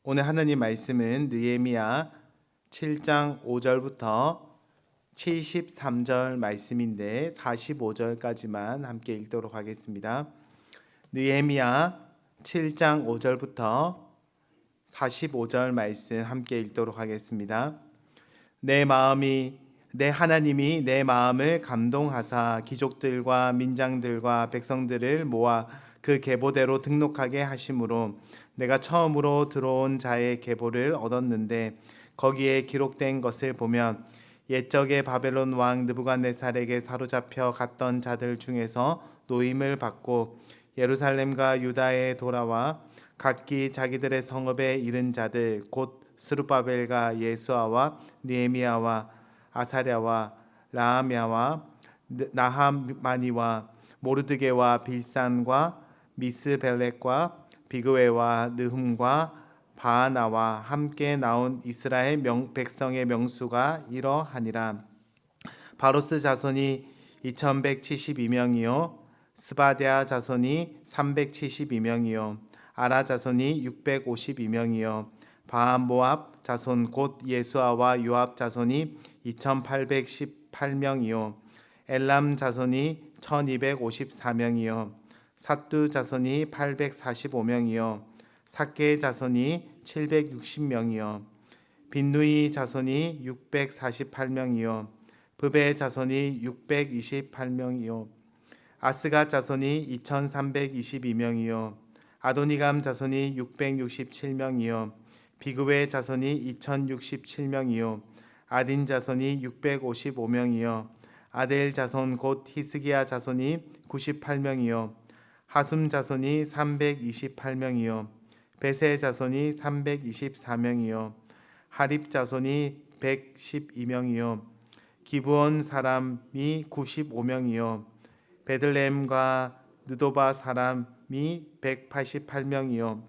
오늘 하나님 말씀은 느헤미야 7장 5절부터 73절 말씀인데 45절까지만 함께 읽도록 하겠습니다. 느헤미야 7장 5절부터 45절 말씀 함께 읽도록 하겠습니다. 내 하나님이 내 마음을 감동하사 귀족들과 민장들과 백성들을 모아 그 계보대로 등록하게 하심으로 내가 처음으로 들어온 자의 계보를 얻었는데 거기에 기록된 것을 보면 옛적에 바벨론 왕 느부갓네살에게 사로잡혀 갔던 자들 중에서 노임을 받고 예루살렘과 유다에 돌아와 각기 자기들의 성읍에 이른 자들 곧 스룹바벨과 예수아와 느헤미야와 아사랴와 라하мя와 나하마니와 모르드게와 빌산과 미스벨렉과 비그웨와 느흠과 바하나와 함께 나온 이스라엘 백성의 명수가 이러하니라. 바로스 자손이 2172명이요 스바랴 자손이 372명이요 아라 자손이 652명이요 바모압 자손 곧 예수아와 요압 자손이 2818명이요 엘람 자손이 1254명이요 삿두 자손이 845명이요 삭게 자손이 760명이요 빈누이 자손이 648명이요 브베 자손이 628명이요 아스가 자손이 2322명이요 아도니감 자손이 667명이요 비그웨 자손이 2067명이요 아딘 자손이 655명이요 아델 자손 곧 히스기야 자손이 98명이요 하숨 자손이 328명이요 베세 자손이 324명이요 하립 자손이 112명이요 기브온 사람이 95명이요 베들레헴과 느도바 사람이 188명이요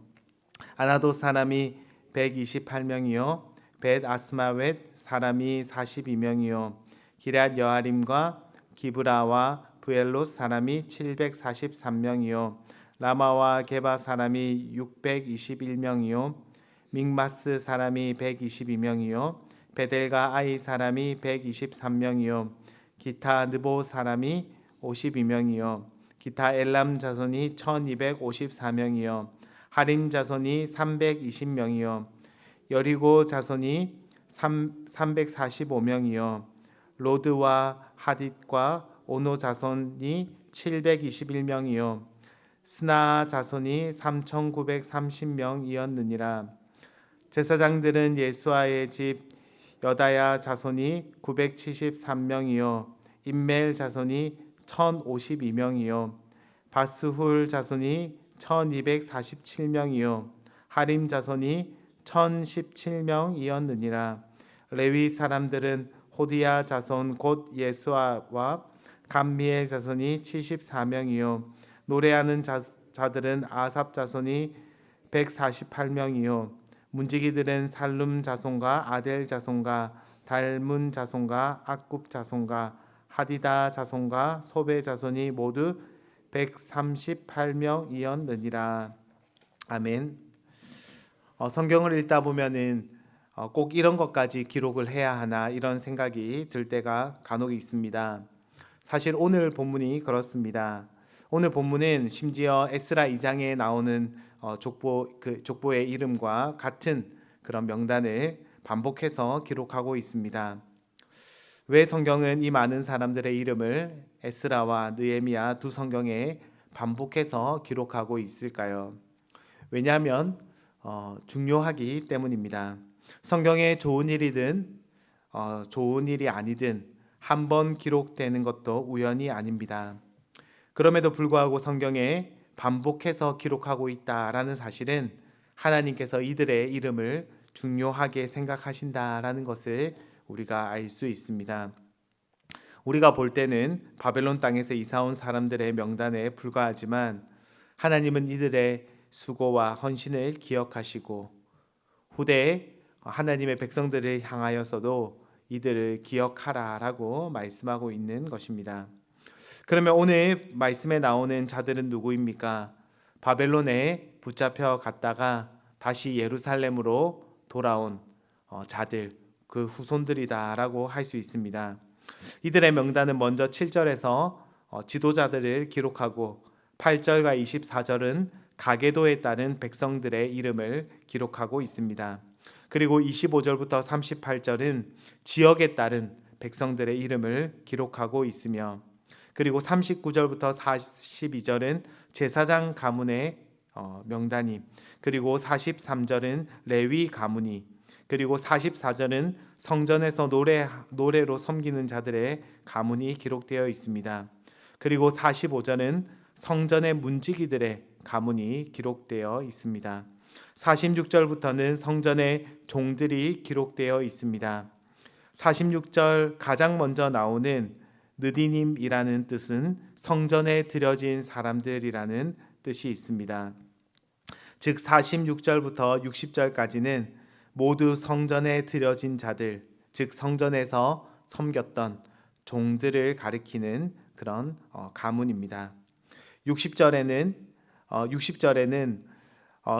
아나도 사람이 128명이요 벳 아스마웻 사람이 42명이요 기럇 여아림과 기브라와 부엘롯 사람이 743명이요 라마와 게바 사람이 621명이요 믹마스 사람이 122명이요 베델과 아이 사람이 123명이요 기타 느보 사람이 52명이요 기타 엘람 자손이 1254명이요 하림 자손이 320명이요 여리고 자손이 345명이요 로드와 하딧과 오노 자손이 721명이요 스나 자손이 3930명이었느니라. 제사장들은 예수아의 집 여다야 자손이 973명이요 임멜 자손이 1052명이요 바스훌 자손이 1247명이요 하림 자손이 1017명이었느니라. 레위 사람들은 호디야 자손 곧 예수아와 감미의 자손이 74명이요 노래하는 자들은 아삽 자손이 148명이요 문지기들은 살룸 자손과 아델 자손과 달문 자손과 악굽 자손과 하디다 자손과 소베 자손이 모두 138명이었느니라. 아멘. 성경을 읽다 보면은 꼭 이런 것까지 기록을 해야 하나 이런 생각이 들 때가 간혹 있습니다. 사실 오늘 본문이 그렇습니다. 오늘 본문은 심지어 에스라 2장에 나오는 족보의 이름과 같은 그런 명단을 반복해서 기록하고 있습니다. 왜 성경은 이 많은 사람들의 이름을 에스라와 느헤미야 두 성경에 반복해서 기록하고 있을까요? 왜냐하면 중요하기 때문입니다. 성경에 좋은 일이든 좋은 일이 아니든 한 번 기록되는 것도 우연이 아닙니다. 그럼에도 불구하고 성경에 반복해서 기록하고 있다라는 사실은 하나님께서 이들의 이름을 중요하게 생각하신다라는 것을 우리가 알 수 있습니다. 우리가 볼 때는 바벨론 땅에서 이사온 사람들의 명단에 불과하지만 하나님은 이들의 수고와 헌신을 기억하시고 후대에 하나님의 백성들을 향하여서도 이들을 기억하라라고 말씀하고 있는 것입니다. 그러면 오늘 말씀에 나오는 자들은 누구입니까? 바벨론에 붙잡혀 갔다가 다시 예루살렘으로 돌아온 자들, 그 후손들이다라고 할 수 있습니다. 이들의 명단은 먼저 7절에서 지도자들을 기록하고 8절과 24절은 가계도에 따른 백성들의 이름을 기록하고 있습니다. 그리고 25절부터 38절은 지역에 따른 백성들의 이름을 기록하고 있으며, 그리고 39절부터 42절은 제사장 가문의 명단이, 그리고 43절은 레위 가문이, 그리고 44절은 성전에서 노래로 섬기는 자들의 가문이 기록되어 있습니다. 그리고 45절은 성전의 문지기들의 가문이 기록되어 있습니다. 46절부터는 성전의 종들이 기록되어 있습니다. 46절 가장 먼저 나오는 느디님이라는 뜻은 성전에 들여진 사람들이라는 뜻이 있습니다. 즉 46절부터 60절까지는 모두 성전에 들여진 자들, 즉 성전에서 섬겼던 종들을 가리키는 그런 가문입니다. 60절에는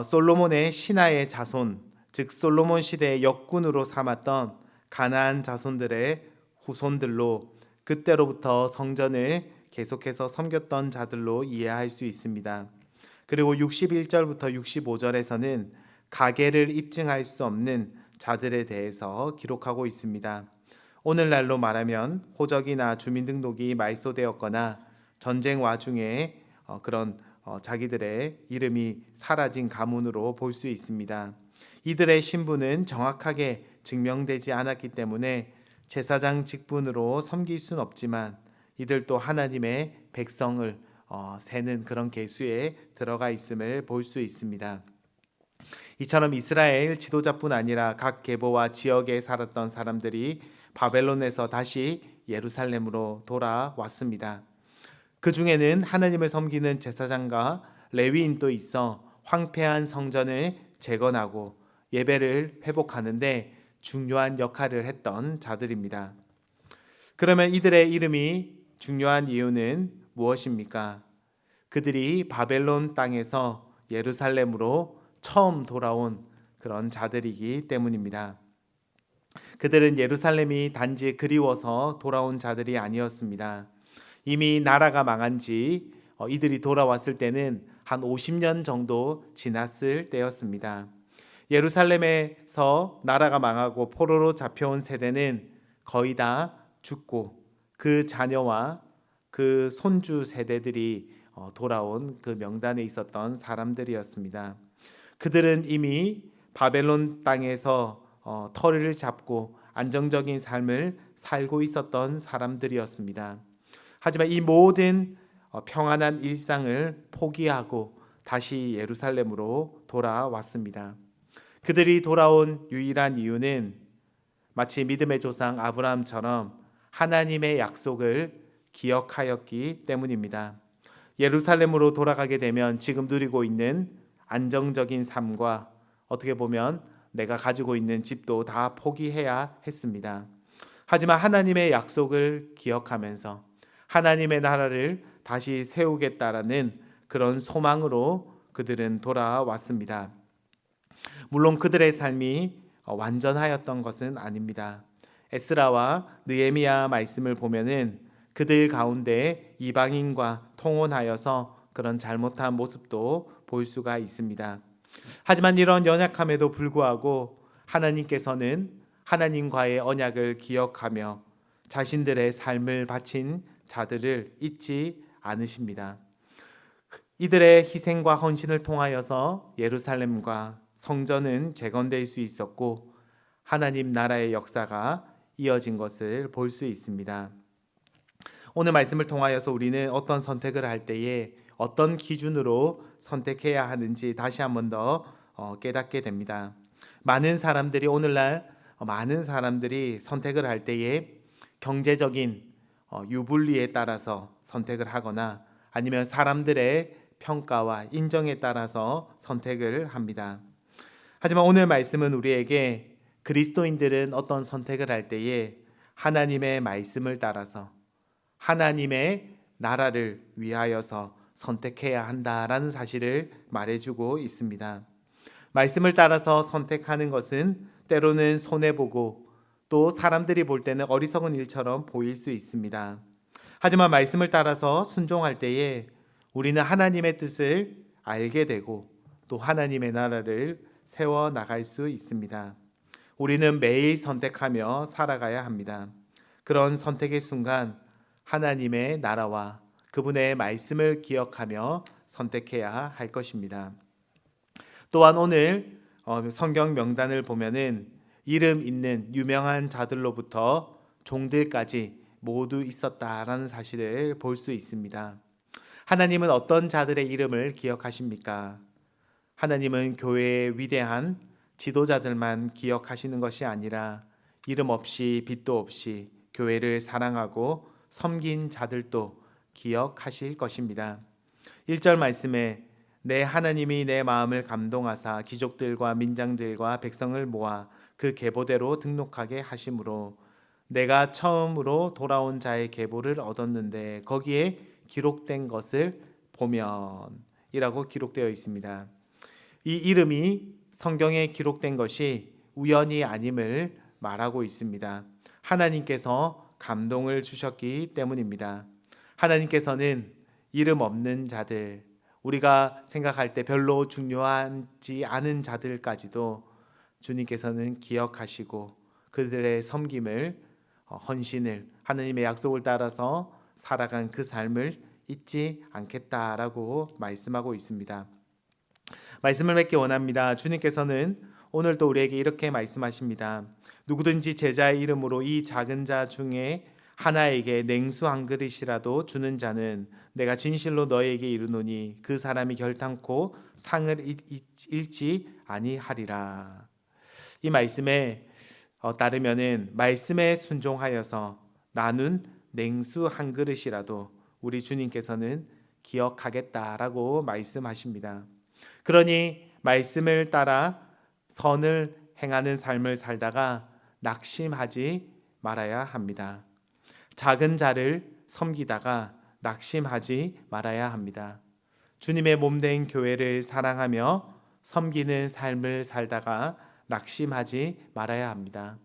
솔로몬의 신하의 자손, 즉 솔로몬 시대의 역군으로 삼았던 가나안 자손들의 후손들로, 그때로부터 성전을 계속해서 섬겼던 자들로 이해할 수 있습니다. 그리고 61절부터 65절에서는 가계를 입증할 수 없는 자들에 대해서 기록하고 있습니다. 오늘날로 말하면 호적이나 주민등록이 말소되었거나 전쟁 와중에 그런 자기들의 이름이 사라진 가문으로 볼 수 있습니다. 이들의 신분은 정확하게 증명되지 않았기 때문에 제사장 직분으로 섬길 수는 없지만 이들도 하나님의 백성을 세는 그런 계수에 들어가 있음을 볼 수 있습니다. 이처럼 이스라엘 지도자뿐 아니라 각 계보와 지역에 살았던 사람들이 바벨론에서 다시 예루살렘으로 돌아왔습니다. 그 중에는 하나님을 섬기는 제사장과 레위인도 있어 황폐한 성전을 재건하고 예배를 회복하는데 중요한 역할을 했던 자들입니다. 그러면 이들의 이름이 중요한 이유는 무엇입니까? 그들이 바벨론 땅에서 예루살렘으로 처음 돌아온 그런 자들이기 때문입니다. 그들은 예루살렘이 단지 그리워서 돌아온 자들이 아니었습니다. 이미 나라가 망한 지 이들이 돌아왔을 때는 한 50년 정도 지났을 때였습니다. 예루살렘에서 나라가 망하고 포로로 잡혀온 세대는 거의 다 죽고 그 자녀와 그 손주 세대들이 돌아온 그 명단에 있었던 사람들이었습니다. 그들은 이미 바벨론 땅에서 터를 잡고 안정적인 삶을 살고 있었던 사람들이었습니다. 하지만 이 모든 평안한 일상을 포기하고 다시 예루살렘으로 돌아왔습니다. 그들이 돌아온 유일한 이유는 마치 믿음의 조상 아브라함처럼 하나님의 약속을 기억하였기 때문입니다. 예루살렘으로 돌아가게 되면 지금 누리고 있는 안정적인 삶과 어떻게 보면 내가 가지고 있는 집도 다 포기해야 했습니다. 하지만 하나님의 약속을 기억하면서 하나님의 나라를 다시 세우겠다라는 그런 소망으로 그들은 돌아왔습니다. 물론 그들의 삶이 완전하였던 것은 아닙니다. 에스라와 느헤미야 말씀을 보면은 그들 가운데 이방인과 통혼하여서 그런 잘못한 모습도 볼 수가 있습니다. 하지만 이런 연약함에도 불구하고 하나님께서는 하나님과의 언약을 기억하며 자신들의 삶을 바친 자들을 잊지 않으십니다. 이들의 희생과 헌신을 통하여서 예루살렘과 성전은 재건될 수 있었고 하나님 나라의 역사가 이어진 것을 볼 수 있습니다. 오늘 말씀을 통하여서 우리는 어떤 선택을 할 때에 어떤 기준으로 선택해야 하는지 다시 한 번 더 깨닫게 됩니다. 오늘날 많은 사람들이 선택을 할 때에 경제적인 유불리에 따라서 선택을 하거나 아니면 사람들의 평가와 인정에 따라서 선택을 합니다. 하지만 오늘 말씀은 우리에게 그리스도인들은 어떤 선택을 할 때에 하나님의 말씀을 따라서 하나님의 나라를 위하여서 선택해야 한다라는 사실을 말해주고 있습니다. 말씀을 따라서 선택하는 것은 때로는 손해보고 또 사람들이 볼 때는 어리석은 일처럼 보일 수 있습니다. 하지만 말씀을 따라서 순종할 때에 우리는 하나님의 뜻을 알게 되고 또 하나님의 나라를 세워 나갈 수 있습니다. 우리는 매일 선택하며 살아가야 합니다. 그런 선택의 순간 하나님의 나라와 그분의 말씀을 기억하며 선택해야 할 것입니다. 또한 오늘 성경 명단을 보면은 이름 있는 유명한 자들로부터 종들까지 모두 있었다라는 사실을 볼 수 있습니다. 하나님은 어떤 자들의 이름을 기억하십니까? 하나님은 교회의 위대한 지도자들만 기억하시는 것이 아니라 이름 없이 빛도 없이 교회를 사랑하고 섬긴 자들도 기억하실 것입니다. 1절 말씀에 내 하나님이 내 마음을 감동하사 귀족들과 민장들과 백성을 모아 그 계보대로 등록하게 하심으로 내가 처음으로 돌아온 자의 계보를 얻었는데 거기에 기록된 것을 보면 이라고 기록되어 있습니다. 이 이름이 성경에 기록된 것이 우연이 아님을 말하고 있습니다. 하나님께서 감동을 주셨기 때문입니다. 하나님께서는 이름 없는 자들, 우리가 생각할 때 별로 중요하지 않은 자들까지도 주님께서는 기억하시고 그들의 섬김을, 헌신을, 하나님의 약속을 따라서 살아간 그 삶을 잊지 않겠다라고 말씀하고 있습니다. 말씀을 맺기 원합니다. 주님께서는 오늘도 우리에게 이렇게 말씀하십니다. 누구든지 제자의 이름으로 이 작은 자 중에 하나에게 냉수 한 그릇이라도 주는 자는 내가 진실로 너희에게 이르노니 그 사람이 결탄코 상을 잃지 아니하리라. 이 말씀에 따르면은 말씀에 순종하여서 나눈 냉수 한 그릇이라도 우리 주님께서는 기억하겠다라고 말씀하십니다. 그러니 말씀을 따라 선을 행하는 삶을 살다가 낙심하지 말아야 합니다. 작은 자를 섬기다가 낙심하지 말아야 합니다. 주님의 몸된 교회를 사랑하며 섬기는 삶을 살다가 낙심하지 말아야 합니다.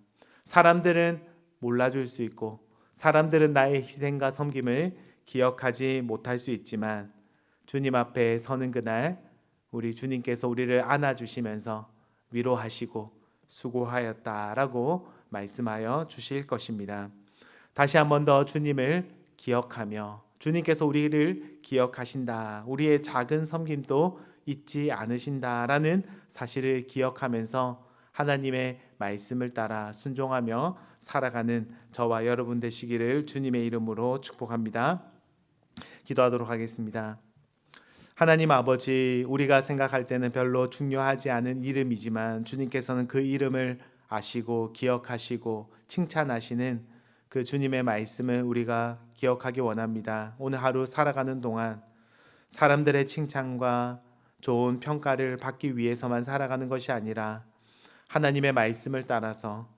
사람들은 몰라줄 수 있고 사람들은 나의 희생과 섬김을 기억하지 못할 수 있지만 주님 앞에 서는 그날 우리 주님께서 우리를 안아주시면서 위로하시고 수고하였다라고 말씀하여 주실 것입니다. 다시 한 번 더 주님을 기억하며 주님께서 우리를 기억하신다, 우리의 작은 섬김도 잊지 않으신다라는 사실을 기억하면서 하나님의 말씀을 따라 순종하며 살아가는 저와 여러분 되시기를 주님의 이름으로 축복합니다. 기도하도록 하겠습니다. 하나님 아버지, 우리가 생각할 때는 별로 중요하지 않은 이름이지만 주님께서는 그 이름을 아시고 기억하시고 칭찬하시는 그 주님의 말씀을 우리가 기억하기 원합니다. 오늘 하루 살아가는 동안 사람들의 칭찬과 좋은 평가를 받기 위해서만 살아가는 것이 아니라 하나님의 말씀을 따라서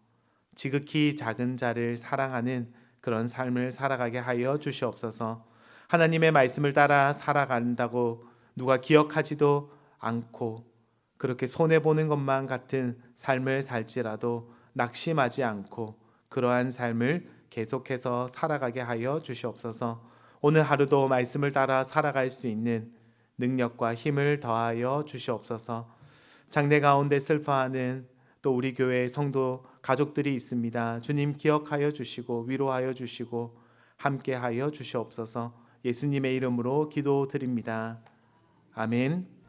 지극히 작은 자를 사랑하는 그런 삶을 살아가게 하여 주시옵소서. 하나님의 말씀을 따라 살아간다고 누가 기억하지도 않고 그렇게 손해보는 것만 같은 삶을 살지라도 낙심하지 않고 그러한 삶을 계속해서 살아가게 하여 주시옵소서. 오늘 하루도 말씀을 따라 살아갈 수 있는 능력과 힘을 더하여 주시옵소서. 장래 가운데 슬퍼하는 또 우리 교회 성도 가족들이 있습니다. 주님 기억하여 주시고 위로하여 주시고 함께하여 주시옵소서. 예수님의 이름으로 기도드립니다. 아멘.